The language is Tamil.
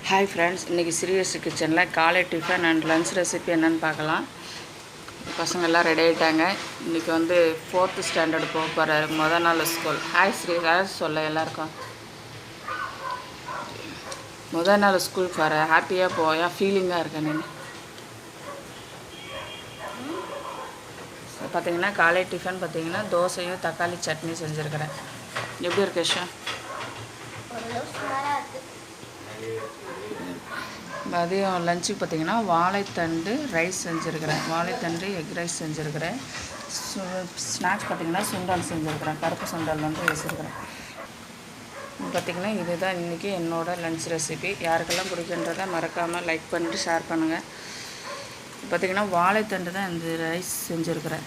ஹாய் ஃப்ரெண்ட்ஸ், இன்றைக்கி சீரியஸ் கிச்சனில் காலை டிஃபன் அண்ட் லன்ச் ரெசிபி என்னென்னு பார்க்கலாம். பசங்க எல்லாம் ரெடி ஆகிட்டாங்க. இன்றைக்கி வந்து 4th ஸ்டாண்டர்டு போக போகிறாரு, மொதல் நாள் ஸ்கூல். ஹாய் ஸ்ரீ, சொல்ல எல்லாருக்கும் மொதல் நாள் ஸ்கூல் போகிற ஹாப்பியாக போயா ஃபீலிங்காக இருக்கேன். நான் பார்த்தீங்கன்னா காலை டிஃபன் பார்த்தீங்கன்னா தோசையும் தக்காளி சட்னி செஞ்சுருக்கிறேன். எப்படி இருக்கு ஷா? மதியம் லஞ்சுக்கு பார்த்திங்கன்னா வாழைத்தண்டு ரைஸ் செஞ்சுருக்கிறேன், வாழைத்தண்டு எக் ரைஸ் செஞ்சுருக்கிறேன். ஸ்நாக்ஸ் பார்த்திங்கன்னா சுண்டல் செஞ்சுருக்கிறேன், கருப்பு சுண்டல் வந்து வச்சுருக்கிறேன். பார்த்திங்கன்னா இதுதான் இன்றைக்கி என்னோடய லஞ்ச் ரெசிபி. யாருக்கெல்லாம் பிடிக்குன்றதை மறக்காமல் லைக் பண்ணிட்டு ஷேர் பண்ணுங்கள். பார்த்திங்கன்னா வாழைத்தண்டு தான் இந்த ரைஸ் செஞ்சுருக்கிறேன்.